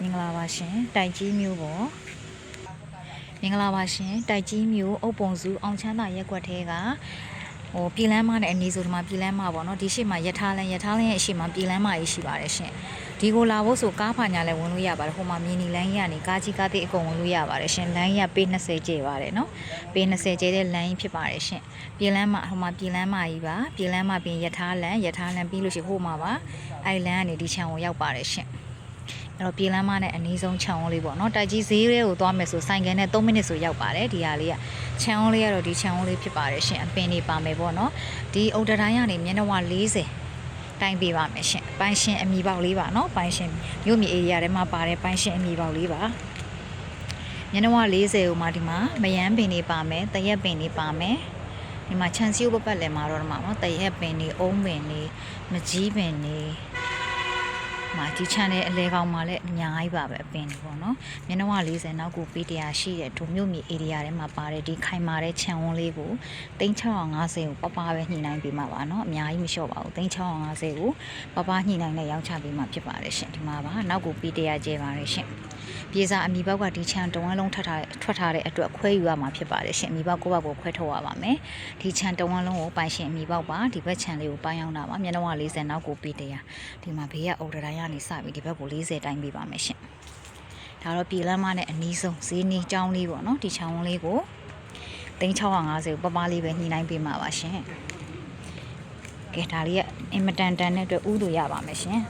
မင်္ဂလာပါရှင်တိုက်ကြီးမျိုးပေါ့မင်္ဂလာပါရှင်တိုက်ကြီးမျိုးအုပ်ပုံစုအောင်ချမ်းသာရက်ကွက်ထဲကပြည်လမ်းမနဲ့အနီးဆိုဒီမှာပြည်လမ်းမပေါ့နော်ဒီရှေ့မှာရထားလမ်းရဲ့အရှေ့မှာပြည်လမ်းမကြီးရှိပါတယ်ရှင်ဒီကိုလာဖို့ဆိုကားဖာညာလည်းဝင်လို့ရပါတယ်ဟိုမှာမြင်းနီလမ်းကြီးကနေကားကြီးကားသေးအကုန်ဝင်လို့ရပါတယ်ရှင်လမ်းကြီးကပေ20ကျပါတယ်နော်ပေ20ကျတဲ့လမ်းကြီးဖြစ်ပါတယ်ရှင်ပြည်လမ်းမဟိုမှာပြည်လမ်းမကြီးပါပြည်လမ်းမပြင်ရထားလမ်းပြီးလို့ရှိဟိုမှာပါအဲ့လမ်းကနေဒီခြံကိုရောက်ပါတယ်ရှင်အဲ့တော့ပြည်လမ်းမနဲ့အနီးဆုံးခြံဝန်းလေးပေါ့နော်တိုက်ကြီးဈေးတွေကိုသွားမယ်ဆိုဆိုင်ကယ်နဲ့3မိနစ်ဆိုရောက်ပါတယ်ဒီဟာလေးကခြံဝန်းလေးကတော့ဒီခြံဝန်းလေးဖြစ်ပါတယ်ရှင်အပင်တွေပါမယ်ပေါ့နော်ဒီအုတ်တတိုင်းကနေမျက်နှာဝ40တိုင်းပေးပါမယ်ရှင်ပိုင်ရှင်အမီပေါက်လေးပါနော်ပိုင်ရှင်မြို့မြေဧရိယာထဲမှာပါတယ်ပိုင်ရှင်အမီပေါက်လေးပါမျက်နှာဝ40ဟိုမှာဒီမှာမယမ်းပင်တွေပါမယ်တရက်ပင်တွေပါမယ်ဒီမှာခြံစည်းဥပတ်လည်းမှာတော့ဒီမှာနော်တရက်ပင်တွေအုံးပင်တွေမကြီးပင်တွေမှာဒီ channel အလဲကောင်မှာလည်းအများကြီးပါပဲအပင်တွေပေါ့နော်မျက်နှာ40နောက်ကိုပေး100ရှိတဲ့ဒုမြို့မြေ area ထဲမှာပါတယ်ဒီခိုင်မာတဲ့ခြံဝန်းလေးကို3650ကိုပပပဲညှိနှိုင်းပေးမှာပါနော်အများကြီးမလျှော့ပါဘူး3650ကိုပပညှိနှိုင်းနဲ့ရောင်းချပေးမှာဖြစ်ပါတယ်ရှင်ဒီမှာပါနောက်ကိုပေး100ကျဲပါတယ်ရှင်ပြေစာအမီပေါက်ကဒီခြံတဝန်းလုံးထွက်ထားတဲ့အတွက်ခွဲယူရမှာဖြစ်ပါတယ်ရှင်အမီပေါက်ကိုယ့်ဘက်ကိုခွဲထုတ်ရပါမယ်ဒီခြံတဝန်းလုံးကိုပိုင်ရှင်အမီပေါက်ပါဒီဘက်ခြံလေးကိုပိုင်းအောင်တာပါမျက်နှာ40နောက်ကိုပေး100ဒီမှာဘေးကအုတ်တတိုင်းကနေစပြီးဒီဘက်ကို40တိုင်းပေးပါမယ်ရှင်ဒါတော့ပြည်လမ်းမနဲ့အနီးဆုံးဈေးနီးကျောင်းလေးပေါ့နော်ဒီခြံဝန်းလေးကို3650ကိုပပလေးပဲညှိနှိုင်းပေးမှာပါရှင်ကဲဒါလေးကအင်မတန်တန်တဲ့အတွက်ဥလို့ရပါမယ်ရှင်